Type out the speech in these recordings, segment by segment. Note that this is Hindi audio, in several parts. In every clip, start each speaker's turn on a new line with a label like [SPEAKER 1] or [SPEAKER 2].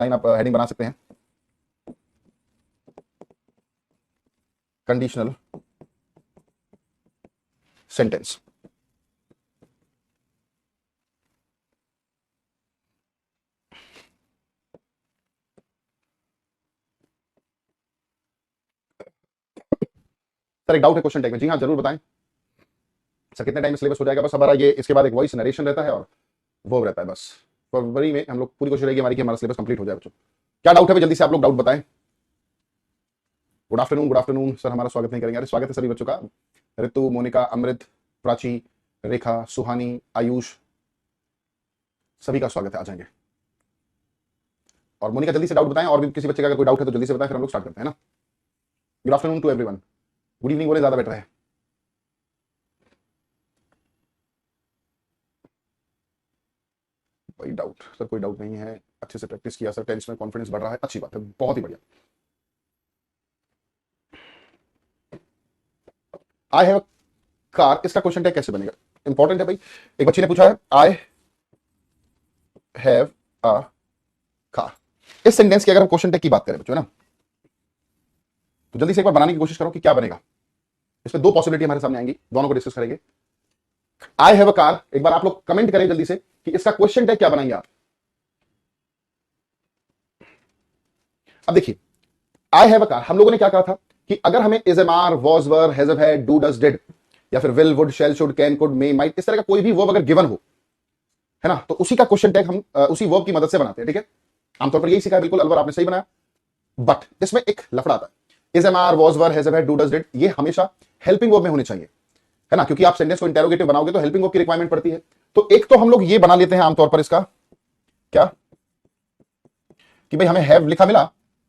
[SPEAKER 1] लाइन आप हेडिंग बना सकते हैं, कंडीशनल सेंटेंस। सर एक डाउट है क्वेश्चन टैग में। जी हाँ जरूर बताएं सर, कितने टाइम में सिलेबस हो जाएगा? बस हमारा ये इसके बाद एक वॉइस नरेशन रहता है और वो रहता है। बस फरवरी में हम लोग पूरी कोशिश रहेगी हमारी कि हमारा सिलेबस कंप्लीट हो जाए। बच्चों क्या डाउट है भाई, जल्दी से आप लोग डाउट बताएं। गुड आफ्टरनून सर, हमारा स्वागत नहीं करेंगे? अरे स्वागत है सभी बच्चों का। ऋतु, मोनिका, अमृत, प्राची, रेखा, सुहानी, आयुष, सभी का स्वागत है, आ जाएंगे। और मोनिका जल्दी से डाउट बताएं, और भी किसी बच्चे का अगर कोई डाउट है तो जल्दी से बताएं, फिर हम लोग स्टार्ट करते हैं ना। Good afternoon to everyone, good evening बोले ज्यादा बेटर है। भाई डाउट सर, कोई डाउट नहीं है, अच्छे से प्रैक्टिस किया सर, टेंस में कॉन्फिडेंस बढ़ रहा है, अच्छी बात है, बहुत ही बढ़िया। आई हैव कार, इसका क्वेश्चन टैग कैसे बनेगा? इंपॉर्टेंट है भाई। एक बच्ची ने पूछा है आई हैव अ कार। इस सेंटेंस की अगर हम क्वेश्चन टैग की बात करें बच्चों ना, तो जल्दी से एक बार बनाने की कोशिश करो कि क्या बनेगा। इसमें दो पॉसिबिलिटी हमारे सामने आएंगी, दोनों को डिस्कस करेंगे। आई हैव अ कार, एक बार आप लोग कमेंट करें जल्दी से कि इसका क्वेश्चन टैग क्या बनाएंगे आप। अब देखिए, आई हैव अ कार, हम लोगों ने क्या कहा था कि अगर हमें is am are, was were, has have had, do does did, या फिर will, would, shall, should, can, could, may, might, इस तरह का कोई भी वर्ब अगर गिवन हो, है ना, तो उसी का क्वेश्चन टैग हम उसी वर्ब की मदद से बनाते हैं। ठीक है, आमतौर पर यही सीखा है, बिल्कुल अलवर आपने सही बनाया। बट इसमें एक लफड़ा आता है। Is am are, was were, has have had, do does did, ये हमेशा हेल्पिंग वर्ब में होने चाहिए, है ना, क्योंकि आप सेंटेंस को इंटेरोगेटिव बनाओगे तो हेल्पिंग वर्ब की रिक्वायरमेंट पड़ती है। तो एक तो हम लोग ये बना लेते हैं आमतौर पर इसका क्या, कि भाई हमें हैव लिखा मिला,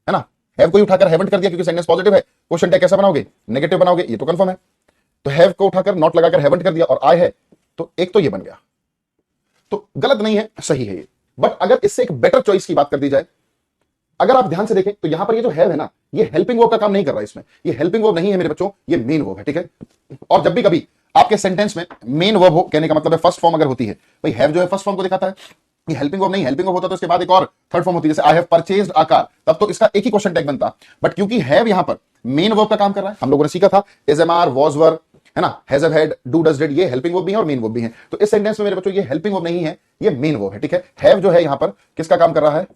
[SPEAKER 1] है ना, हैव को उठाकर हैवंट कर दिया क्योंकि सेंटेंस पॉजिटिव है। क्वेश्चन टैग कैसा बनाओगे? नेगेटिव बनाओगे, ये तो कंफर्म है। तो हैव को उठाकर नॉट लगाकर हैवंट कर दिया और आई है, तो एक तो ये बन गया। तो गलत नहीं है, सही है ये। बट अगर इससे एक बेटर चॉइस की बात कर दी जाए, अगर आप ध्यान से देखें तो यहां पर ये जो हैव है ना, ये हेल्पिंग वर्ब का काम नहीं कर रहा है। इसमें ये हेल्पिंग वर्ब नहीं है मेरे बच्चों, ये मेन वर्ब है। ठीक है, और जब भी कभी आपके सेंटेंस में मेन वर्ब हो, कहने का मतलब है फर्स्ट फॉर्म अगर होती है, भाई हैव जो है फर्स्ट फॉर्म को दिखाता है, ये हेल्पिंग वर्ब नहीं। हेल्पिंग वर्ब होता तो इसके बाद एक और थर्ड फॉर्म होती है, जैसे I have purchased a car, तब तो इसका एक ही क्वेश्चन टैग बनता। बट क्योंकि हैव यहां पर मेन वर्ब का काम कर रहा है, हम लोगों ने सीखा था is am are, was were, है ना, has have had, do does did, ये हेल्पिंग वर्ब भी है और मेन वर्ब भी है। तो इस सेंटेंस में मेरे बच्चों ये हेल्पिंग वर्ब नहीं है, ये मेन वर्ब है। ठीक है, हैव जो है यहां पर किसका काम कर रहा है?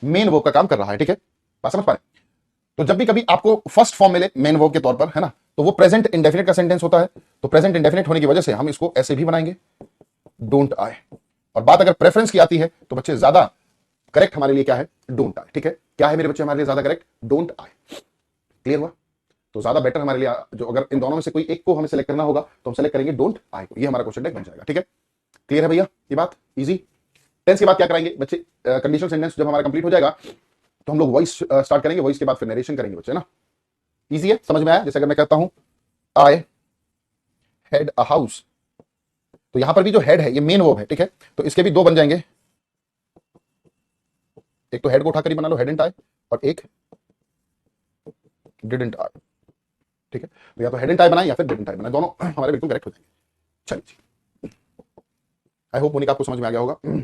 [SPEAKER 1] मेन वर्ब का काम कर रहा है। ठीक है, बात समझ पा रहे? तो जब भी कभी आपको फर्स्ट फॉर्म मिले मेन वर्ब के तौर पर, है ना, तो वो प्रेजेंट इंडेफिनिट का सेंटेंस होता है। तो प्रेजेंट इंडेफिनिट होने की वजह से हम इसको ऐसे भी बनाएंगे, डोंट आई। और बात अगर प्रेफरेंस की आती है तो बच्चे ज्यादा करेक्ट हमारे लिए क्या है? Don't I. ठीक है, क्या है मेरे बच्चे हमारे लिए ज्यादा करेक्ट? Don't I. क्लियर हुआ? तो ज्यादा बेटर हमारे लिए, जो अगर इन दोनों में से कोई एक को हमें सेलेक्ट करना होगा तो हम सेलेक्ट करेंगे डोंट आई को। ये हमारा क्वेश्चन टैग बन जाएगा। ठीक है, क्लियर है भैया ये बात? इजी। टेंस की बात क्या कराएंगे बच्चे? कंडीशनल सेंटेंस जब हमारा कंप्लीट हो जाएगा तो हम लोग वॉइस स्टार्ट करेंगे, वॉइस के बाद फिर नरेशन करेंगे बच्चे ना। इजी है, समझ में आया? जैसे अगर मैं कहता हूं आई हैड अ हाउस, तो यहां पर भी जो हेड है ये मेन वर्ब है। ठीक है, तो इसके भी दो बन जाएंगे, एक तो हेड को उठाकर ही बना लो हेडेंट आई, और एक डिडंट आई। ठीक है, तो या तो हेडेंट आई बनाए या फिर डिडंट आई बनाए, दोनों हमारे बिल्कुल करेक्ट हो जाएंगे। चलिए, आई होप मोनिका आपको समझ में आ गया होगा।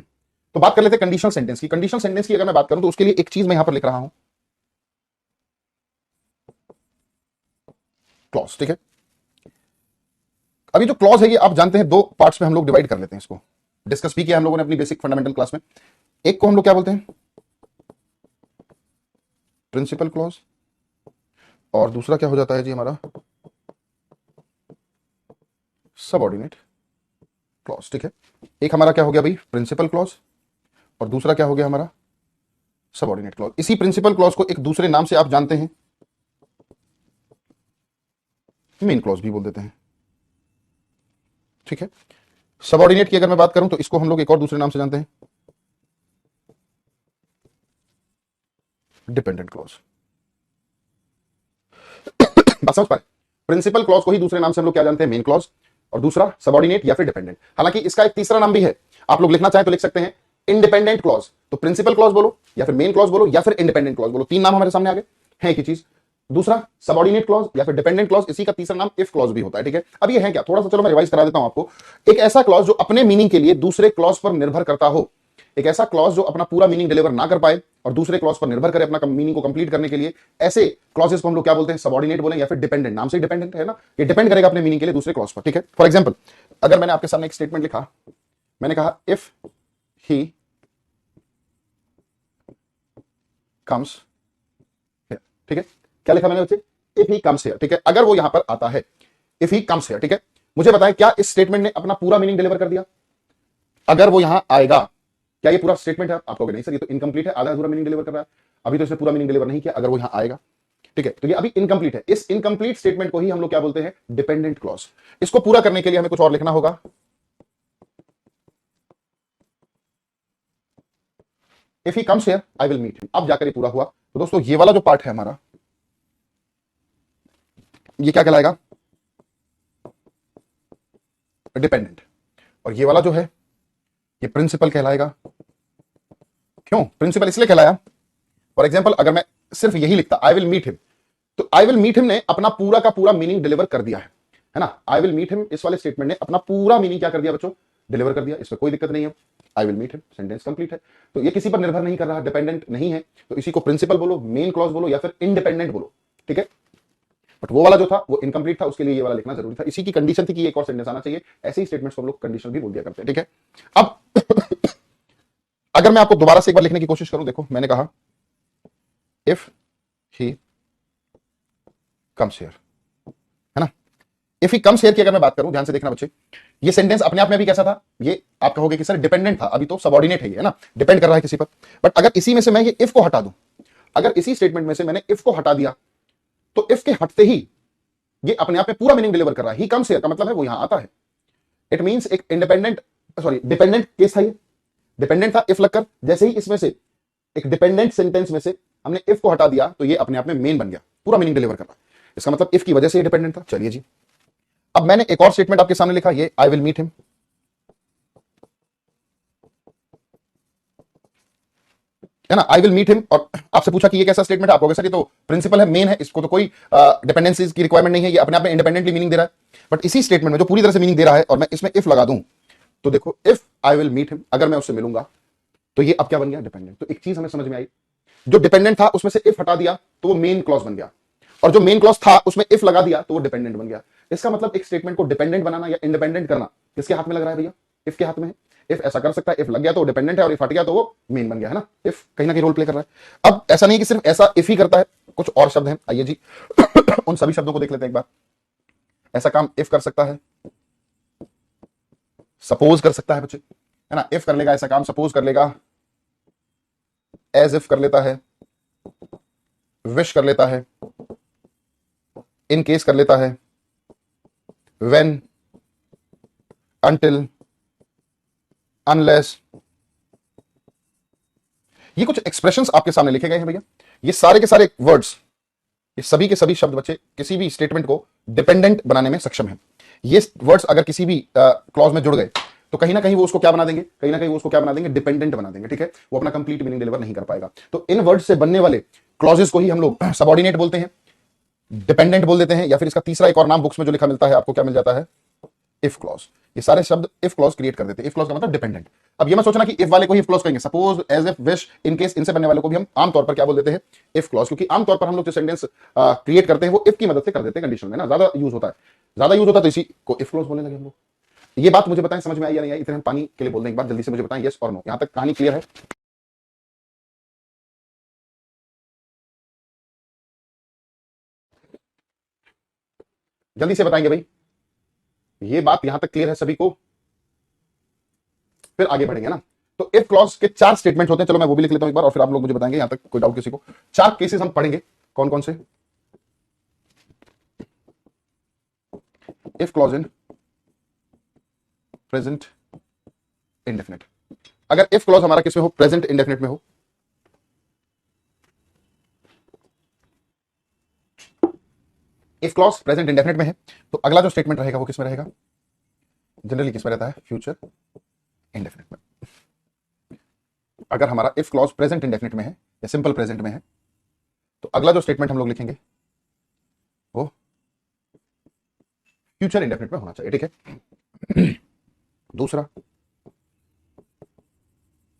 [SPEAKER 1] तो बात कर लेते हैं कंडीशनल सेंटेंस की। कंडीशनल सेंटेंस की अगर मैं बात करूं तो उसके लिए एक चीज मैं यहां पर लिख रहा हूं, क्लॉज। ठीक है, अभी जो क्लॉज है ये आप जानते हैं दो पार्ट्स में हम लोग डिवाइड कर लेते हैं इसको। डिस्कस भी किया हम लोगों ने अपनी बेसिक फंडामेंटल क्लास में। एक को हम लोग क्या बोलते हैं? प्रिंसिपल क्लॉज, और दूसरा क्या हो जाता है जी हमारा? Subordinate clause. ठीक है, एक हमारा क्या हो गया भाई? प्रिंसिपल क्लॉज, और दूसरा क्या हो गया हमारा? Subordinate clause. इसी प्रिंसिपल क्लॉज को एक दूसरे नाम से आप जानते हैं, मेन क्लॉज भी बोल देते हैं। ठीक है, सबऑर्डिनेट की अगर मैं बात करूं तो इसको हम लोग एक और दूसरे नाम से जानते हैं, डिपेंडेंट क्लॉज। बात समझ पाए? प्रिंसिपल क्लॉज को ही दूसरे नाम से हम लोग क्या जानते हैं? मेन क्लॉज, और दूसरा सबऑर्डिनेट या फिर डिपेंडेंट। हालांकि इसका एक तीसरा नाम भी है, आप लोग लिखना चाहें तो लिख सकते हैं इंडिपेंडेंट क्लॉज। तो प्रिंसिपल क्लॉज बोलो या फिर मेन क्लॉज बोलो या फिर इंडिपेंडेंट क्लॉज बोलो, तीन नाम हमारे सामने आ गए हैं एक ही चीज। दूसरा सबऑर्डिनेट क्लॉज या फिर डिपेंडेंट क्लॉज, इसी का तीसरा नाम इफ क्लॉज भी होता है। ठीक है, अब ये है क्या? थोड़ा सा चलो मैं रिवाइज करा देता हूं आपको। एक ऐसा क्लॉज जो अपने मीनिंग के लिए दूसरे क्लॉज पर निर्भर करता हो, एक ऐसा क्लॉज जो अपना पूरा मीनिंग डिलीवर ना कर पाए और दूसरे क्लॉज पर निर्भर करे अपना मीनिंग को कंप्लीट करने के लिए, ऐसे क्लॉजेस को हम लोग क्या बोलते हैं, सबऑर्डिनेट बोले या फिर डिपेंडेंट। नाम से ही डिपेंडेंट है ना, ये डिपेंड करेगा अपने मीनिंग के लिए दूसरे क्लॉज पर। ठीक है, फॉर एग्जाम्पल अगर मैंने आपके सामने एक स्टेटमेंट लिखा, मैंने कहा इफ ही कम्स, ठीक है, क्या लिखा मैंने बच्चे, इफ ही कम्स हियर। ठीक है, अगर वो यहां पर आता है, इफ ही कम्स हियर। ठीक है, मुझे बताएं क्या इस स्टेटमेंट ने अपना पूरा मीनिंग डिलीवर कर दिया? अगर वो यहां आएगा, क्या ये पूरा स्टेटमेंट है? आप कहोगे नहीं सर ये तो इनकम्प्लीट है, आधा अधूरा मीनिंग डिलीवर कर रहा है, अभी तो इसने पूरा मीनिंग डिलीवर नहीं किया। अगर वो यहां आएगा, ठीक है, तो ये अभी इनकम्प्लीट है। इस इनकम्प्लीट स्टेटमेंट को ही हम लोग क्या बोलते हैं, डिपेंडेंट क्लॉज। इसको पूरा करने के लिए हमें कुछ और लिखना होगा। If he comes here I will meet him. अब जाकर ये पूरा हुआ। तो दोस्तों ये वाला जो पार्ट है हमारा, ये क्या कहलाएगा, डिपेंडेंट। और ये वाला जो है ये प्रिंसिपल कहलाएगा। क्यों प्रिंसिपल? इसलिए कहलाया, फॉर एग्जाम्पल अगर मैं सिर्फ यही लिखता आई विल मीट हिम, तो आई विल मीट हिम ने अपना पूरा का पूरा मीनिंग डिलीवर कर दिया है ना। आई विल मीट हिम इस वाले स्टेटमेंट ने अपना पूरा मीनिंग क्या कर दिया बच्चों, डिलीवर कर दिया। इसमें कोई दिक्कत नहीं है, I will meet him sentence complete है। तो ये किसी पर निर्भर नहीं कर रहा, डिपेंडेंट नहीं है, तो इसी को प्रिंसिपल बोलो, मेन क्लॉज बोलो या फिर इंडिपेंडेंट बोलो। ठीक है, बट वो वाला जो था वो इनकम्प्लीट था, उसके लिए ये वाला लिखना जरूरी था। इसी की कंडीशन थी कि एक और सेंटेंस आना चाहिए। ऐसे ही स्टेटमेंट्स को हम लोग कंडीशन भी बोल दिया करते हैं। ठीक है, अब अगर मैं आपको दोबारा से एक बार लिखने की कोशिश करूं, देखो मैंने कहा इफ ही कम्स हियर, है ना। इफ ही कम्स हियर की अगर मैं बात करूं, ध्यान से देखना बच्चे, ये सेंटेंस अपने आप में भी कैसा था, ये आप कहोगे कि सर डिपेंडेंट था, अभी तो सबऑर्डिनेट है ये, है ना, डिपेंड कर रहा है किसी पर। बट अगर इसी में से मैं ये इफ को हटा दूं, अगर इसी स्टेटमेंट में से मैंने इफ को हटा दिया, तो इफ के हटते ही ये अपने आप में पूरा मीनिंग डिलीवर कर रहा है। ही कम्स हियर का मतलब है वो यहां आता है। इट मींस एक इंडिपेंडेंट, सॉरी डिपेंडेंट केस था ये, डिपेंडेंट था इफ लगकर। जैसे ही इसमें से एक डिपेंडेंट सेंटेंस में से हमने इफ को हटा दिया, तो ये अपने आप में मेन बन गया, पूरा मीनिंग डिलीवर कर रहा है। इसका मतलब इफ की वजह से ये डिपेंडेंट था। चलिए जी, अब मैंने एक और स्टेटमेंट आपके सामने लिखा, ये आई विल मीट हिम, है ना, आई विल मीट हिम। और आपसे पूछा कि ये कैसा स्टेटमेंट है, आप कहोगे सर ये तो प्रिंसिपल है, मेन है, इसको तो कोई डिपेंडेंसीज की रिक्वायरमेंट नहीं है, ये अपने आप में इंडिपेंडेंटली मीनिंग दे रहा है। बट इसी स्टेटमेंट में जो पूरी तरह से मीनिंग दे रहा है और मैं इसमें इफ लगा दूं, तो देखो if I will meet him, अगर मैं उससे मिलूंगा, तो ये अब क्या बन गया, डिपेंडेंट। तो एक चीज हमें समझ में आई, जो डिपेंडेंट था उसमें से इफ हटा दिया तो वो मेन क्लॉज बन गया, और जो मेन क्लॉज था उसमें इफ लगा दिया तो वो डिपेंडेंट बन गया। इसका मतलब एक स्टेटमेंट को डिपेंडेंट बनाना या इंडिपेंडेंट करना किसके हाथ में लग रहा है भैया, इफ के हाथ में है। इफ ऐसा कर सकता है, इफ लग गया तो डिपेंडेंट है, और इफ हट गया तो वो मेन बन गया, है ना। इफ कहीं ना कहीं रोल प्ले कर रहा है। अब ऐसा नहीं है कि सिर्फ ऐसा इफ ही करता है, कुछ और शब्द हैं, आइए जी उन सभी शब्दों को देख लेते हैं एक बार। ऐसा काम इफ कर सकता है, सपोज कर सकता है बच्चे, है ना, इफ कर लेगा ऐसा काम, सपोज कर लेगा, एज इफ कर लेता है, विश कर लेता है, इन केस कर लेता है, व्हेन, अनटिल, अनलेस। ये कुछ एक्सप्रेशंस आपके सामने लिखे गए हैं भैया। ये सारे के सारे वर्ड्स, ये सभी के सभी शब्द बच्चे किसी भी स्टेटमेंट को डिपेंडेंट बनाने में सक्षम है। ये वर्ड्स अगर किसी भी क्लॉज में जुड़ गए तो कहीं ना कहीं वो उसको क्या बना देंगे, कहीं ना कहीं वो उसको क्या बना देंगे, डिपेंडेंट बना देंगे। ठीक है, वो अपना कंप्लीट मीनिंग डिलीवर नहीं कर पाएगा। तो इन वर्ड्स से बनने वाले क्लॉजेस को ही हम लोग सबऑर्डिनेट बोलते हैं, डिपेंडेंट बोल देते हैं, या फिर इसका तीसरा एक और नाम बुक्स में जो लिखा मिलता है आपको, क्या मिल जाता है, इफ क्लॉज। ये सारे शब्द इफ क्लॉज क्रिएट कर देते हैं। इफ क्लॉज का मतलब डिपेंडेंट। अब ये मत सोचना कि इफ वाले को ही इफ क्लॉज कहेंगे, suppose, as if, wish, in case, इनसे बनने वाले को भी हम आमतौर पर क्या बोल देते हैं, इफ क्लॉज। क्योंकि आमतौर पर हम लोग जो सेंटेंस क्रिएट करते हैं वो इफ की मदद से कर देते हैं, कंडीशन में ना ज्यादा यूज होता है, ज्यादा यूज होता है, तो इसी को इफ क्लॉज बोलने लगे हम लोग। ये बात मुझे बताएं समझ में आई या नहीं आई, इतने हम पानी के लिए बोल दें एक बार, जल्दी से मुझे बताएं यस और नो, यहां तक कहानी क्लियर है? जल्दी से बताएंगे भाई, ये बात यहां तक क्लियर है सभी को? फिर आगे बढ़ेंगे ना। तो इफ क्लॉज के 4 स्टेटमेंट होते हैं, चलो मैं वो भी लिख लेता हूं एक बार और फिर आप लोग मुझे बताएंगे, यहां तक कोई डाउट किसी को। 4 केसेस हम पढ़ेंगे, कौन कौन से। If clause in present indefinite, अगर इफ क्लॉज हमारा किसमें हो, प्रेजेंट इंडेफिनिट में हो, इफ क्लॉज प्रेजेंट इंडेफिनिट में है, तो अगला जो स्टेटमेंट रहेगा वो किसमें रहेगा, जनरली किसमें रहता है, फ्यूचर इंडेफिनिट में। अगर हमारा इफ क्लॉज प्रेजेंट इंडेफिनिट में है या सिंपल प्रेजेंट में है, तो अगला जो स्टेटमेंट हम लोग लिखेंगे वो फ्यूचर इंडेफिनिट में होना चाहिए। ठीक है, दूसरा,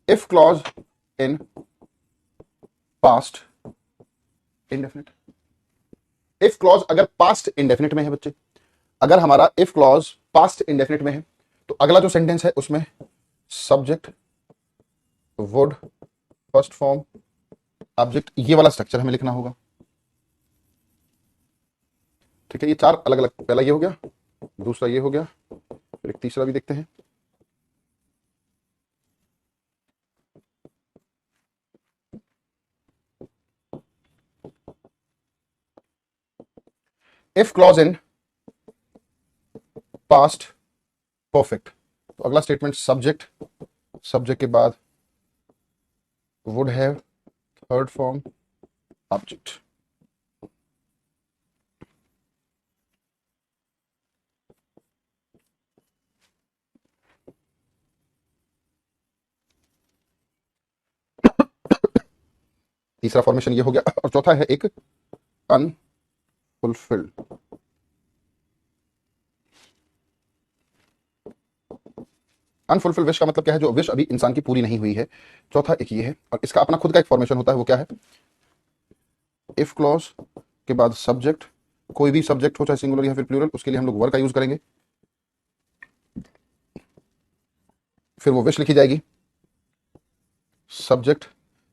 [SPEAKER 1] if clause in past indefinite. If clause अगर पास्ट इंडेफिनिट में है बच्चे, अगर हमारा इफ क्लॉज पास्ट इंडेफिनिट में है तो अगला जो सेंटेंस है उसमें subject would first form object, ये वाला स्ट्रक्चर हमें लिखना होगा। ठीक है, ये चार अलग अलग, पहला ये हो गया, दूसरा ये हो गया, फिर एक तीसरा भी देखते हैं। If clause in past perfect, तो अगला स्टेटमेंट सब्जेक्ट, सब्जेक्ट के बाद would have third form object. तीसरा फॉर्मेशन ये हो गया, और चौथा है एक अनफुलफिल्ड। अनफुलफिल्ड विश का मतलब क्या है, जो विश अभी इंसान की पूरी नहीं हुई है। चौथा एक ये है, और इसका अपना खुद का एक फॉर्मेशन होता है, वो क्या है, इफ क्लॉज के बाद सब्जेक्ट, कोई भी सब्जेक्ट हो चाहे सिंगुलर या फिर प्लूरल, उसके लिए हम लोग वर का यूज करेंगे, फिर वो विश लिखी जाएगी, सब्जेक्ट,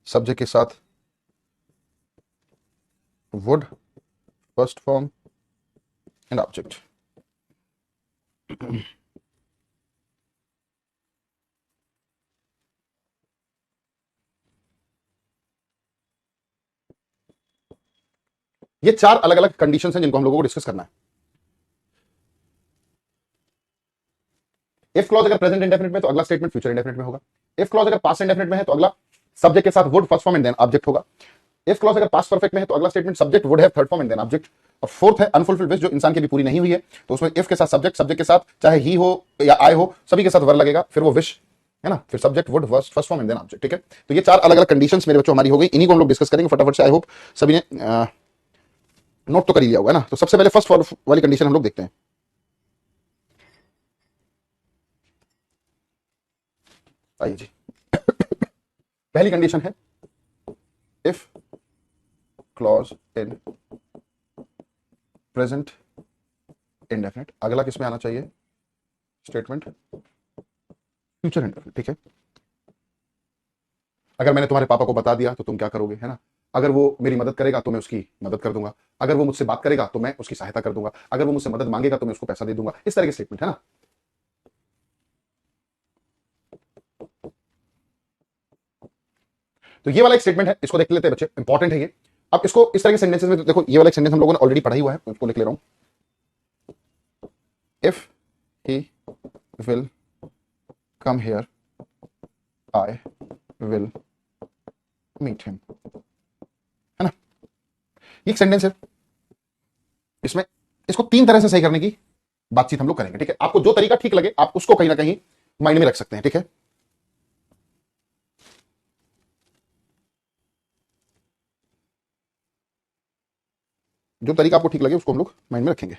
[SPEAKER 1] सब्जेक्ट के साथ would first form and object. ये चार अलग अलग कंडीशंस हैं जिनको हम लोगों को डिस्कस करना है। इफ क्लॉज अगर प्रेजेंट इंडेफिनिट में तो अगला स्टेटमेंट फ्यूचर इंडेफिनिट में होगा। इफ क्लॉज अगर पास्ट इंडेफिनिट में है तो अगला सब्जेक्ट के साथ would first form and then object होगा। इफ क्लॉज अगर पास्ट परफेक्ट में है तो अगला statement subject would have third form and then object. और फोर्थ है अनफुलफिल्ड विश, जो इंसान की भी पूरी नहीं हुई है, तो उसमें इफ के साथ सब्जेक्ट, सब्जेक्ट के साथ चाहे ही हो या आई हो, सभी के साथ वर लगेगा, फिर वो विश है ना, फिर subject would first form and then object. ठीक है, तो ये चार अलग अलग कंडीशंस मेरे बच्चों हमारी हो गई, इन्हीं को हम लोग डिस्कस करेंगे फटाफट से। आई होप सभी ने नोट तो कर ही लिया होगा ना। तो सबसे पहले फर्स्ट वाली कंडीशन हम लोग देखते हैं। आइए जी, पहली कंडीशन है if clause in present indefinite, अगला किस में आना चाहिए, स्टेटमेंट फ्यूचर इंडेफिनिट। ठीक है, अगर मैंने तुम्हारे पापा को बता दिया तो तुम क्या करोगे, है ना, अगर वो मेरी मदद करेगा तो मैं उसकी मदद कर दूंगा, अगर वो मुझसे बात करेगा तो मैं उसकी सहायता कर दूंगा, अगर वो मुझसे मदद मांगेगा तो मैं उसको पैसा दे दूंगा, इस तरह के स्टेटमेंट है ना। तो ये वाला एक स्टेटमेंट है, इसको देख लेते हैं बच्चे, इंपॉर्टेंट है ये। अब इसको इस तरह के सेंटेंसेस में देखो, ये वाला एक सेंटेंस हम लोगों ने ऑलरेडी पढ़ा ही हुआ है, उसको लिख ले रहा हूं, if he will come here I will meet him, है ना। ये एक सेंटेंस है, इसमें इसको तीन तरह से सही करने की बातचीत हम लोग करेंगे। ठीक है, आपको जो तरीका ठीक लगे आप उसको कहीं ना कहीं माइंड में रख सकते हैं। ठीक है, जो तरीका आपको ठीक लगे उसको हम लोग माइंड में रखेंगे।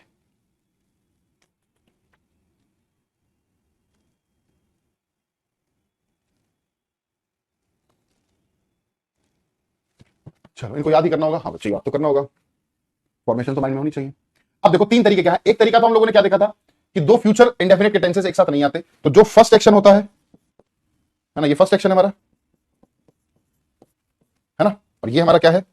[SPEAKER 1] चलो, इनको याद ही करना होगा। हाँ बच्चे, याद तो करना होगा, फॉर्मेशन तो माइंड में होनी चाहिए। अब देखो तीन तरीके क्या है। एक तरीका तो हम लोगों ने क्या देखा था कि दो फ्यूचर इंडेफिनिट के टेंसेस एक साथ नहीं आते, तो जो फर्स्ट एक्शन होता है ना, ये फर्स्ट एक्शन है हमारा, है ना, और ये हमारा क्या है,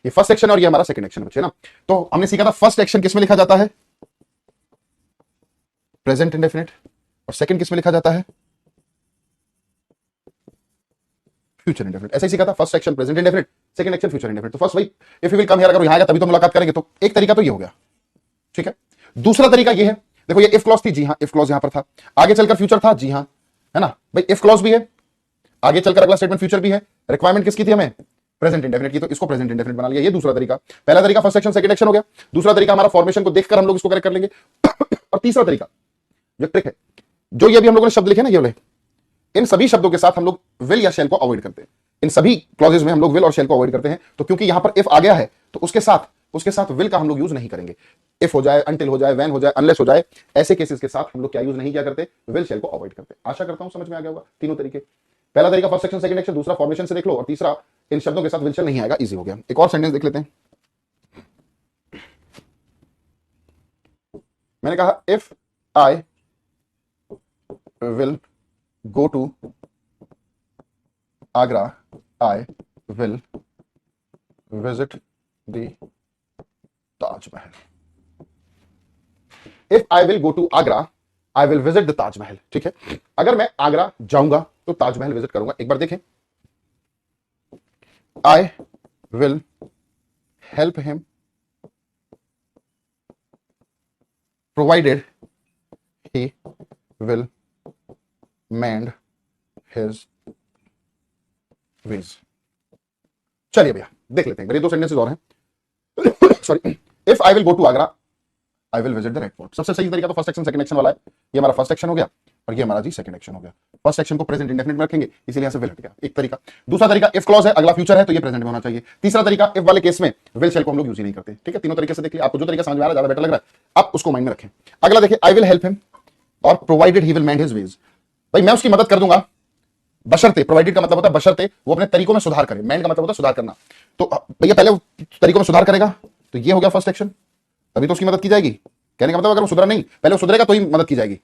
[SPEAKER 1] ये फर्स्ट एक्शन और ये हमारा सेकंड एक्शन बच्चे ना। तो हमने सीखा था फर्स्ट एक्शन किसमें लिखा जाता है, प्रेजेंट इंडेफिनिट, और सेकंड किसमें लिखा जाता है, फ्यूचर इंडेफिनिट। ऐसा ही सीखा था, first action present indefinite, second action future indefinite. तो फर्स्ट वही if you will come here, अगर यहां आएगा तभी तो मुलाकात करेंगे, तो एक तरीका तो ये हो गया। ठीक है, दूसरा तरीका ये है, देखो ये इफ क्लॉज थी, जी हाँ इफ क्लॉज यहां पर था, आगे चलकर फ्यूचर था, जी हाँ, है ना भाई, इफ क्लॉज भी है, आगे चलकर अगला स्टेटमेंट फ्यूचर भी है, रिक्वायरमेंट किसकी थी हमें, प्रेजेंट इंडेफिनिट की, तो इसको प्रेजेंट इंडेफिनिट बना लिया। ये दूसरा तरीका। पहला तरीका फर्स्ट एक्शन सेकंड एक्शन हो गया, दूसरा तरीका हमारा फॉर्मेशन को देखकर हम लोग इसको करेक्ट कर लेंगे। और तीसरा तरीका जो ट्रिक है, जो ये भी हम लोगों ने शब्द लिखे ना, ये वाले, इन सभी शब्दों के साथ हम लोग विल या शेल को अवॉइड करते हैं। इन सभी क्लॉजेस में हम लोग विल और शेल को अवॉइड करते हैं, तो क्योंकि यहां पर इफ आ गया है तो उसके साथ उसके साथ विल का हम लोग यूज नहीं करेंगे। इफ हो जाए, अनटिल हो जाए, व्हेन हो जाए, अनलेस हो जाए, ऐसे केसेस के साथ हम लोग क्या यूज नहीं किया करते, विल शेल को अवॉइड करते। आशा करता हूं समझ में आ गया होगा तीनों तरीके। पहला तरीका फर्स्ट सेक्शन सेकंड सेक्शन, दूसरा फॉर्मेशन से देख लो, और तीसरा इन शब्दों के साथ विल शेल नहीं आएगा, इजी हो गया। एक और सेंटेंस देख लेते हैं। मैंने कहा if I will go to Agra, I will visit the Taj Mahal. If I will go to Agra, I will visit the Taj Mahal. ठीक है, अगर मैं आगरा जाऊंगा तो ताजमहल विजिट करूंगा। एक बार देखें, I will help him provided he will mend his veg. चलिए भैया देख लेते हैं, मेरे दो सेंटेंसेस और हैं। Sorry, if I will go to Agra, I will visit the Red Fort. सबसे सही तरीका तो फर्स्ट सेक्शन सेकंड एक्शन वाला है। ये हमारा फर्स्ट सेक्शन हो गया और ये हमारा जी सेकंड एक्शन हो गया। फर्स्ट सेक्शन को प्रेजेंट इंडेफिनिट में रखेंगे, इसीलिए यहां से विल हट गया, एक तरीका। दूसरा तरीका, इफ क्लॉज है, अगला फ्यूचर है, तो ये प्रेजेंट में होना चाहिए। तीसरा तरीका, इफ वाले केस में विल शेल को हम लोग यूज ही नहीं करते। ठीक है, तीनों तरीके से देख लिया, आपको जो तरीका समझ में आ रहा है, ज्यादा बेटर लग रहा है, आप उसको माइंड में रखें। अगला देखिए, आई विल हेल्प हिम और provided he will mend his veg. भाई मैं उसकी मदद कर दूंगा, बशर्ते, प्रोवाइडेड का मतलब होता है बशर्ते वो अपने तरीकों में सुधार करे, मेंड का मतलब होता है सुधार करना। तो भैया पहले तरीकों में सुधार करेगा, तो ये हो गया फर्स्ट एक्शन, तभी तो उसकी मदद की जाएगी। कहने का मतलब अगर वो सुधरा नहीं, पहले वो सुधरेगा तो ही मदद की जाएगी।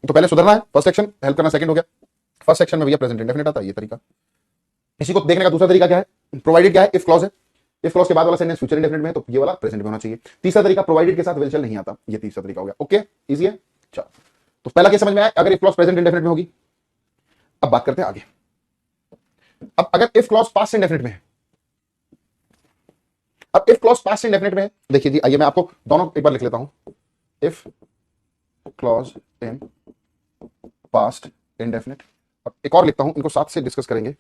[SPEAKER 1] तो पहले सुधरना है, फर्स्ट सेक्शन, हेल्प करना सेकंड हो गया। फर्स्ट सेक्शन में भैया प्रेजेंट इंडेफिनिट आता है, ये तरीका। इसी को देखने का दूसरा तरीका क्या है, प्रोवाइडेड क्या है, इफ क्लॉज है, इफ क्लॉज के बाद वाला सेंटेंस फ्यूचर इंडेफिनिट में है, तो ये वाला प्रेजेंट में होना चाहिए। तीसरा तरीका, प्रोवाइडेड के साथ विल शेल नहीं आता, ये तीसरा तरीका हो गया। ओके, इजी है। चलो, तो पहला केस समझ में आया, अगर इफ क्लॉज प्रेजेंट इंडेफिनिट में होगी। अब बात करते हैं आगे। अब अगर इफ क्लॉज पास्ट इंडेफिनिट में है, अब इफ क्लॉज पास्ट इंडेफिनिट में है, देखिए जी, आइए मैं आपको दोनों एक बार लिख लेता हूं। If clause in past indefinite, और एक और लिखता हूं, इनको साथ से डिस्कस करेंगे।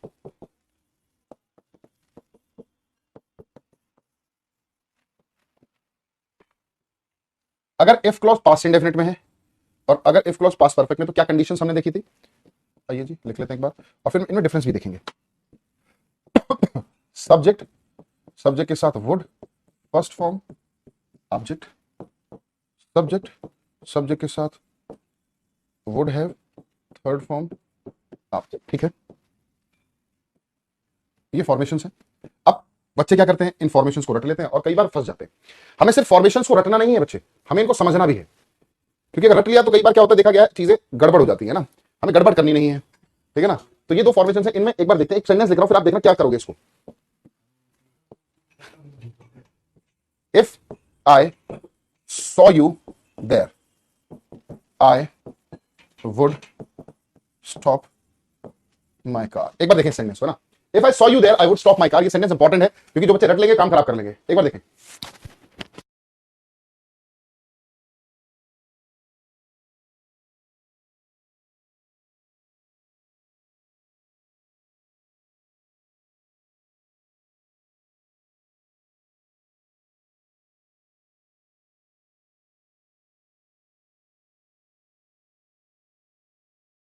[SPEAKER 1] अगर इफ क्लॉज पास्ट इंडेफिनिट में है और अगर इफ क्लॉज पास्ट परफेक्ट में, तो क्या कंडीशंस हमने देखी थी, आइए जी लिख लेते हैं एक बार, और फिर इनमें डिफरेंस भी देखेंगे। सब्जेक्ट, सब्जेक्ट के साथ would, first form object, subject, subject के साथ would have, third form object. ठीक है, ये फॉर्मेशंस है। अब बच्चे क्या करते हैं, इन फॉर्मेशंस को रट लेते हैं और कई बार फंस जाते हैं। हमें सिर्फ फॉर्मेशंस को रटना नहीं है बच्चे, हमें इनको समझना भी है, क्योंकि अगर रट लिया तो कई बार क्या होता है, देखा गया चीजें गड़बड़ हो जाती है ना, हमें गड़बड़ करनी नहीं है। ठीक है ना, तो ये दो फॉर्मेशन है, इनमें एक बार देखते हैं, एक सेंटेंस लिख रहा हूं, फिर आप देखना क्या करोगे इसको। If I saw you there, I would stop my car. एक बार देखें सेंटेंस को ना, if I saw you there I would stop my car. ये सेंटेंस इंपॉर्टेंट है, क्योंकि जो बच्चे रट लेंगे काम खराब कर लेंगे। एक बार देखें,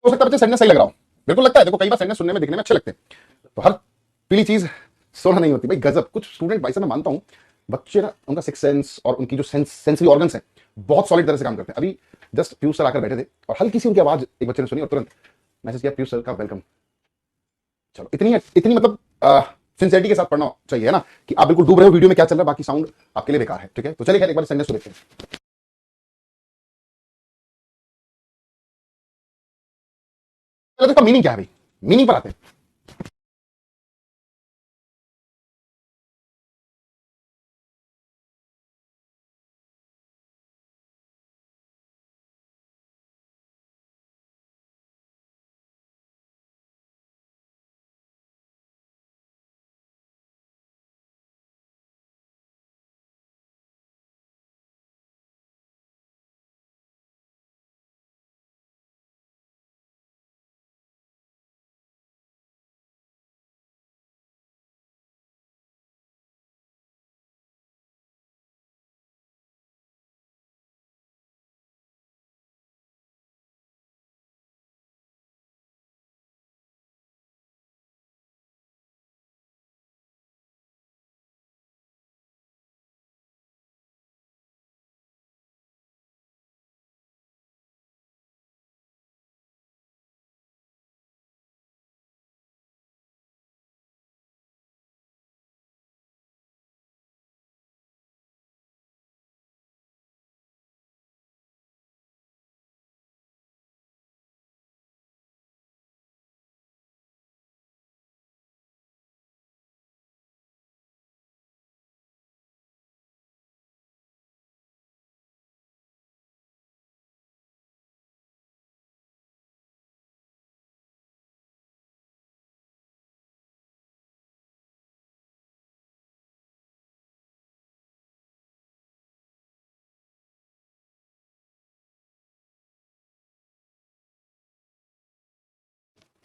[SPEAKER 1] हो सकता है बच्चे सेंटेंस सही लग रहा हो, बिल्कुल लगता है, देखो कई बार सेंटेंस सुनने में दिखने में अच्छे लगते हैं, तो हर पीली चीज सोना नहीं होती भाई। गजब कुछ स्टूडेंट, भाई साहब मैं मानता हूं, बच्चे ना उनका सिक्स सेंस और उनकी जो सेंसरी ऑर्गन्स हैं बहुत सॉलिड तरह से काम करते हैं। अभी जस्ट पीयूष सर आकर बैठे थे और हल्की सी उनकी आवाज एक बच्चे ने सुनी और तुरंत मैसेज किया, पीयूष सर का वेलकम। चलो, इतनी इतनी मतलब सिंसियरिटी के साथ पढ़ना चाहिए, है ना, कि आप बिल्कुल डूब रहे हो वीडियो में क्या चल रहा है, बाकी साउंड आपके लिए बेकार है। ठीक है, तो चलिए खैर एक बार सेंटेंस को देखते हैं। चलो, इसका मीनिंग क्या है भाई, मीनिंग पर आते हैं।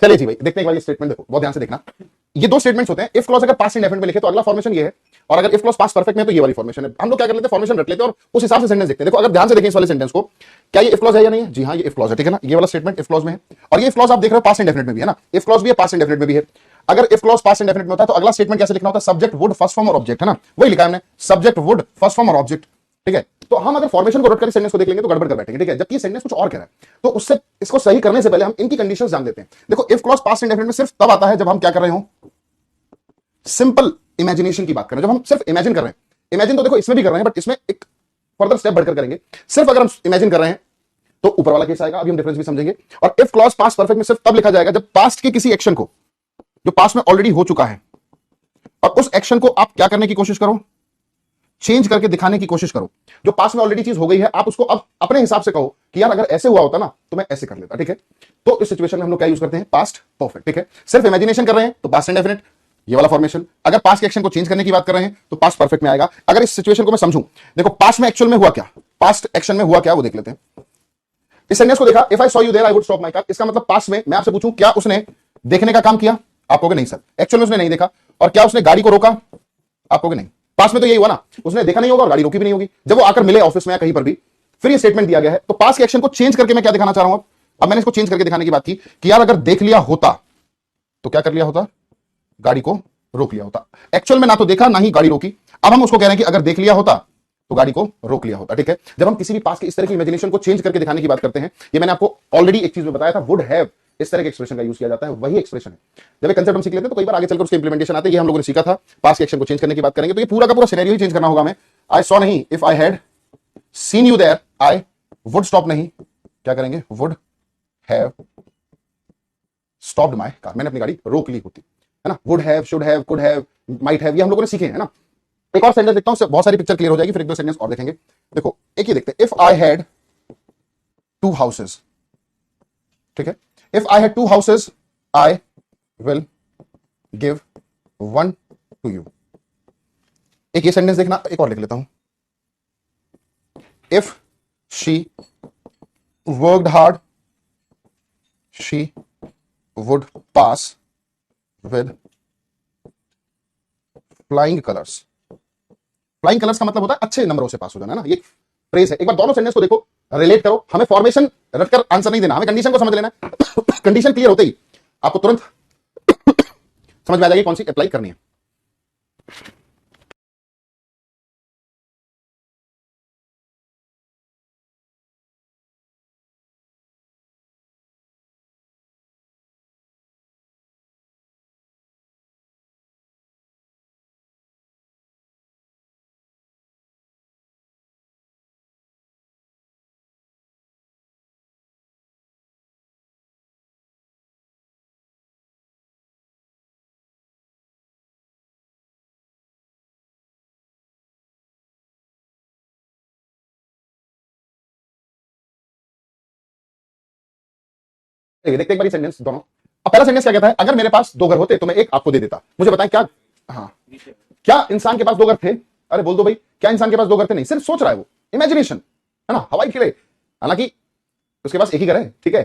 [SPEAKER 1] चलिए जी भाई, देखते हैं एक बार ये स्टेटमेंट, देखो बहुत ध्यान से देखना। ये दो स्टेटमेंट्स होते हैं। इफ क्लॉज अगर पास्ट इंडेफिनिट में लिखे तो अगला फॉर्मेशन ये है, और अगर इफ क्लॉज पास्ट परफेक्ट में तो ये वाली फॉर्मेशन है। हम लोग क्या कर लेते हैं, फॉर्मेशन रख लेते हैं और उस हिसाब से सेंटेंस देखते हैं। देखो अगर ध्यान से देखें इस वाले सेंटेंस को, क्या ये इफ क्लॉज है या नहीं है? जी हाँ, ये इफ क्लॉज है, ठीक है ना। ये वाला स्टेटमेंट इफ क्लॉज में है, और ये इफ क्लॉज आप देख रहे हो पास्ट इंडेफिनिट में भी है ना। इफ क्लॉज भी है, पास्ट इंडेफिनिट में भी है। अगर इफ क्लॉज पास्ट इंडेफिनिट में होता है तो अगला स्टेटमेंट कैसे लिखना होता है? सब्जेक्ट वुड फर्स्ट फॉर्म और ऑब्जेक्ट, है ना, वही लिखा है हमने, सब्जेक्ट वुड फर्स्ट फॉर्म और ऑब्जेक्ट, ठीक है। तो हम अगर फॉर्मेशन को रट कर सेंटेंस को देख लेंगे तो गड़बड़ कर बैठेंगे, ठीक है, जबकि सेंटेंस कुछ और कह रहा है। तो उससे इसको सही करने से पहले हम इनकी कंडीशंस जान लेते हैं। देखो इफ क्लॉज पास्ट इंडेफिनिट में सिर्फ तब आता है जब हम क्या कर रहे हो, सिंपल इमेजिनेशन की बात करें, जब हम सिर्फ इमेजिन कर रहे हैं। इमेजिन तो देखो इसमें भी कर रहे हैं, बट इसमें एक फर्दर स्टेप बढ़कर करेंगे। सिर्फ अगर हम इमेजिन कर रहे हैं तो ऊपर वाला केस आएगा, अभी हम डिफरेंस भी समझेंगे। और इफ क्लॉज पास्ट परफेक्ट में सिर्फ तब लिखा जाएगा जब पास्ट के किसी एक्शन को, जो पास्ट में ऑलरेडी हो चुका है, और उस एक्शन को आप क्या करने की कोशिश करो, चेंज करके दिखाने की कोशिश करो। जो पास्ट में ऑलरेडी चीज हो गई है, आप उसको अब अपने हिसाब से कहो कि यार अगर ऐसे हुआ होता ना तो मैं ऐसे कर लेता, ठीक है। तो इस सिचुएशन में हम लोग क्या यूज करते हैं, पास्ट परफेक्ट, ठीक है। सिर्फ इमेजिनेशन कर रहे हैं तो पास्ट इंडेफिनिट, ये वाला फॉर्मेशन। अगर पास्ट के एक्शन को चेंज करने की बात कर रहे हैं तो पास्ट परफेक्ट में आएगा। अगर इस सिचुएशन को मैं समझूं, देखो पास्ट में एक्चुअल में हुआ क्या, पास्ट एक्शन में हुआ क्या वो देख लेते हैं। इस सेंटेंस को देखा, if I saw you there I would stop my car. इसका मतलब पास्ट में मैं आपसे पूछूं क्या उसने देखने का काम किया, आप कहोगे नहीं सर, एक्चुअल में उसने नहीं देखा। और क्या उसने गाड़ी को रोका, आप कहोगे नहीं। पास्ट में तो यही हुआ ना, उसने देखा नहीं होगा और गाड़ी रोकी भी नहीं होगी। जब वो आकर मिले ऑफिस में या कहीं पर भी, फिर ये स्टेटमेंट दिया गया है। तो पास्ट के एक्शन को चेंज करके मैं क्या दिखाना चाह रहा हूं, अब मैंने इसको चेंज करके दिखाने की बात की कि यार अगर देख लिया होता तो क्या कर लिया होता, गाड़ी को रोक लिया होता। एक्चुअल में ना तो देखा ना ही गाड़ी रोकी। अब हम उसको कह रहे हैं कि अगर देख लिया होता तो गाड़ी को रोक लिया होता, ठीक है। जब हम किसी भी पास्ट की इस तरह की इमेजिनेशन को चेंज करके दिखाने की बात करते हैं, ये मैंने आपको ऑलरेडी एक चीज में बताया था, वुड हैव, इस तरह के एक्सप्रेशन का यूज किया जाता है, वही एक्सप्रेशन है। जब एक कंसेप्ट हम सीख लेते हैं तो कई बार आगे चलकर उसके इंप्लीमेंटेशन आते हैं। ये हम लोगों ने सीखा था, पास्ट के एक्शन को चेंज करने की बात करेंगे तो ये पूरा का पूरा सिनेरियो ही चेंज करना होगा हमें। आई सॉ नहीं, if I had seen you there I would stop, नहीं क्या करेंगे, would have stopped my car, मैंने अपनी गाड़ी रोक ली होती, है ना। Would have, should have, could have, might have, ये हम लोगों ने सीखे हैं, है ना। एक और सेंटेंस देखता हूं, बहुत सारी पिक्चर क्लियर हो जाएगी, फिर एक दो सेंटेंस और देखेंगे। देखो एक ही देखते हैं, if I had to houses, ठीक है। If I had to houses I will give one two you. एक ये सेंटेंस देखना, एक और लिख लेता हूं, if she worked hard she would pass with flying colours. Flying colours का मतलब होता है अच्छे नंबरों से पास हो जाना, है ना। ये फ्रेज है। एक बार दोनों सेंटेंस को देखो, रिलेट करो। हमें फॉर्मेशन रखकर आंसर नहीं देना, हमें कंडीशन को समझ लेना है। कंडीशन क्लियर होते ही आपको तुरंत समझ में आ जाएगी कौन सी अप्लाई करनी है। देखते एक बार सेंटेंस दोनों। अब पहला सेंटेंस क्या कहता है, अगर मेरे पास दो घर होते तो मैं एक आपको दे देता। मुझे बताएं क्या, हाँ, क्या इंसान के पास दो घर थे? अरे बोल दो भाई, क्या इंसान के पास दो घर थे? नहीं, सिर्फ सोच रहा है वो, इमेजिनेशन, है ना, हवाई खेले। हालांकि उसके पास एक ही घर है, ठीक है,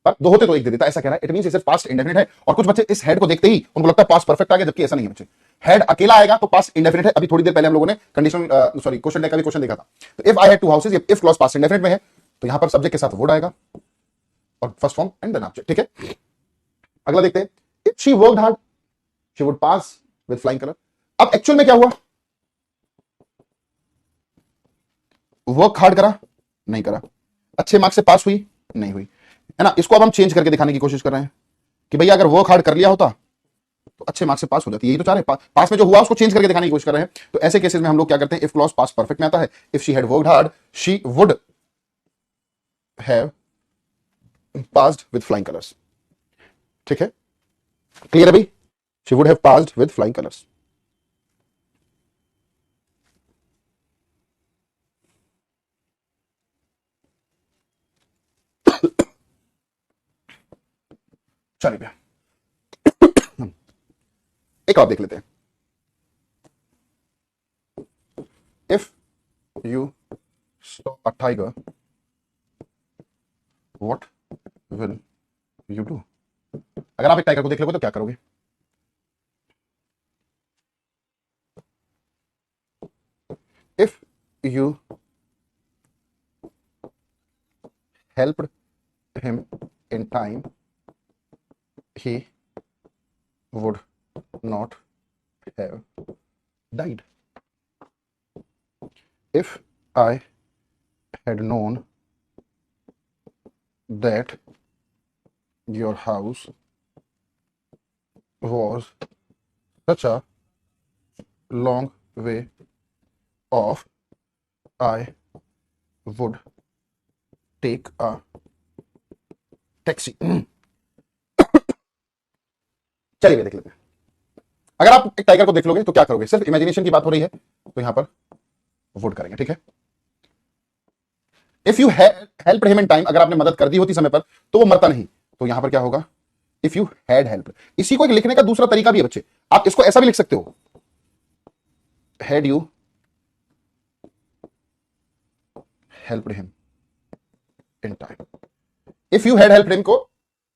[SPEAKER 1] पर दो होते तो एक दे देता, ऐसा कह रहा है। इट मींस सिर्फ पास्ट इंडेफिनिट है। और कुछ बच्चे इस हेड को देखते ही उनको लगता है पास्ट परफेक्ट आ गया, जबकि ऐसा नहीं है बच्चे। हेड अकेला आएगा तो पास्ट इंडेफिनिट है। अभी थोड़ी देर पहले हम लोगों ने कंडीशन सॉरी क्वेश्चन का भी क्वेश्चन देखा था। तो if I had to houses, if clause past indefinite में है तो यहां पर सब्जेक्ट के साथ वुड आएगा और first form and then object, ठीक है। अगला देखते हैं, if she worked hard she would pass with flying colour. अब एक्चुअल में क्या हुआ, वर्क हार्ड करा, नहीं करा। अच्छे मार्क्स से पास हुई, नहीं हुई, है ना। इसको अब हम चेंज करके दिखाने की कोशिश कर रहे हैं कि भैया अगर वर्क हार्ड कर लिया होता तो अच्छे मार्क्स से पास हो जाती है। यही तो चाह रहे हैं, पास में जो हुआ उसको चेंज करके दिखाने की कोशिश कर रहे हैं। तो ऐसे केसेस में हम लोग क्या करते हैं, इफ क्लॉज पास्ट परफेक्ट में आता है, if she had worked hard she would have passed with flying colours, ठीक है। क्लियर है भाई, she would have passed with flying colours. चलिए भैया एक और देख लेते हैं, if you saw a tiger what will you do? अगर आप एक टाइगर को देख लोगे तो क्या करोगे? If you helped him in time he would not have died. If I had known that your house was such a long way off, I would take a taxi. चलिए देख लेते हैं। अगर आप एक टाइगर को देख लोगे तो क्या करोगे? सिर्फ इमेजिनेशन की बात हो रही है तो यहां पर वुड करेंगे, ठीक है। If you help him in time, अगर आपने मदद कर दी होती समय पर तो वो मरता नहीं, तो यहां पर क्या होगा? If you had help. इसी को एक लिखने का दूसरा तरीका भी है बच्चे, आप इसको ऐसा भी लिख सकते हो, had you helped him in time. If you had helped him को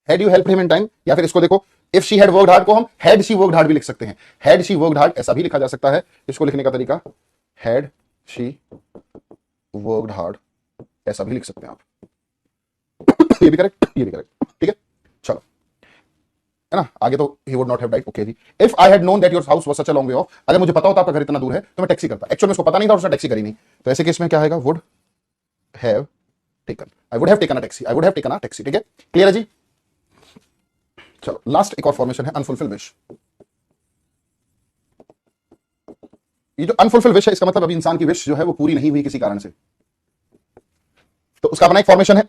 [SPEAKER 1] had you helped him in time, या फिर इसको देखो, if she had worked hard को हम हैड शी वर्कड हार्ड भी लिख सकते हैं। हैड शी वर्कड हार्ड ऐसा भी लिखा जा सकता है। इसको लिखने का तरीका हैड शी वर्कड हार्ड ऐसा भी लिख सकते हैं आप। ये भी करेक्ट, ये भी करेक्ट, ठीक है। चलो, है ना, आगे तो he would not have died. Okay जी। If I had known that your house was such a long way off, अगर मुझे पता होता आपका घर इतना दूर है तो मैं टैक्सी करता। एक्चुअली में उसको पता नहीं था, उसने टैक्सी करी नहीं, तो ऐसे केस में क्या आएगा? Would have taken, I would have taken a taxi, I would have taken a taxi, ठीक है। क्लियर है जी। चलो, लास्ट एक और फॉर्मेशन है, अनफुलफिल विश। ये जो अनफुलफिल विश है, इसका मतलब अभी इंसान की विश जो है वो पूरी नहीं हुई किसी कारण से, तो उसका अपना एक फॉर्मेशन है।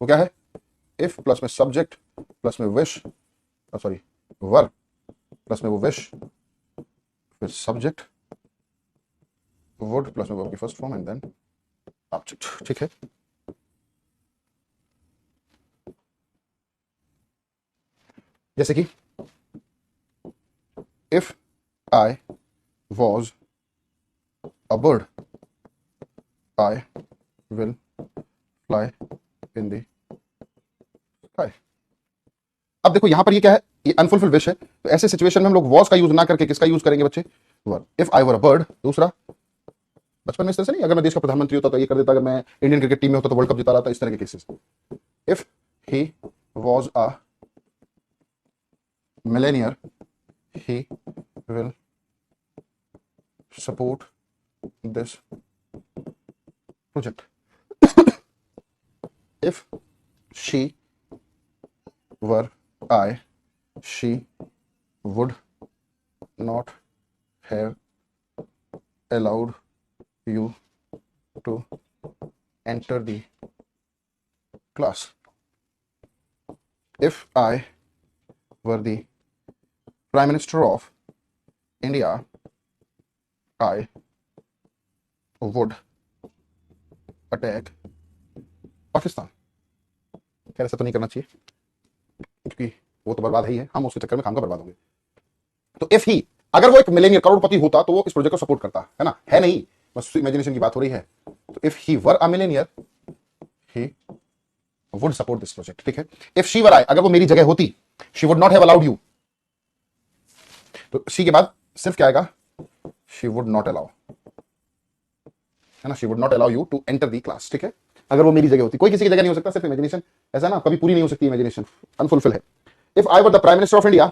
[SPEAKER 1] वो क्या है? इफ प्लस में सब्जेक्ट प्लस में विश, सॉरी वर प्लस में वो विश, फिर सब्जेक्ट वुड प्लस में वर्ब की first form and then object, ठीक है। जैसे कि if I was a bird I will fly in the sky. अब देखो यहां पर ये क्या है? ये अनफुलफिल विश है, तो ऐसे सिचुएशन में हम लोग वॉज का यूज ना करके किसका यूज करेंगे बच्चे? वर। If I were a bird, दूसरा बचपन में इस तरह से नहीं, अगर मैं देश का प्रधानमंत्री होता तो ये कर देता, अगर मैं इंडियन क्रिकेट टीम में होता तो वर्ल्ड कप जिता रहा था, इस तरह के cases. If he was a millionaire, he will support this project. If she were I, she would not have allowed you to enter the class. If I were the Prime Minister of India, I would attack Pakistan. खैर ऐसा तो नहीं करना चाहिए क्योंकि वो तो बर्बाद ही है, हम उसके चक्कर में काम का बर्बाद होंगे। तो इफ ही, अगर वो एक मिलेनियर करोड़पति होता तो वो इस प्रोजेक्ट को सपोर्ट करता, है ना, है नहीं, बस इमेजिनेशन की बात हो रही है। तो if he were a millionaire he would support this project, ठीक है। इफ शी वर आई, अगर वो मेरी जगह होती, she would not have allowed you, तो सी के बाद सिर्फ क्या आएगा? शी वुड नॉट अलाउ, है ना, she would not allow you to enter the class, ठीक है। अगर वो मेरी जगह होती, कोई किसी की जगह नहीं हो सकता, सिर्फ इमेजिनेशन, ऐसा ना, कभी पूरी नहीं हो सकती इमेजिनेशन, अनफुलफिल है। If I were the prime minister of India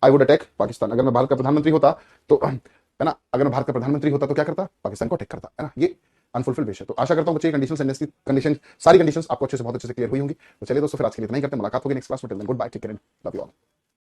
[SPEAKER 1] I would attack Pakistan, अगर मैं भारत का प्रधानमंत्री होता तो, है ना, अगर मैं भारत का प्रधानमंत्री होता तो क्या करता? पाकिस्तान को अटैक करता, है ना। ये अनफुलफिल विश है। तो आशा करता हूं बच्चे कंडीशन सारी कंडीशंस आपको अच्छे से, बहुत अच्छे से क्लियर हुई होंगी। तो चलिए दोस्तों, फिर आज के लिए इतना ही करते हैं, मुलाकात होगी नेक्स्ट क्लास में। Till then goodbye, take care, love you all.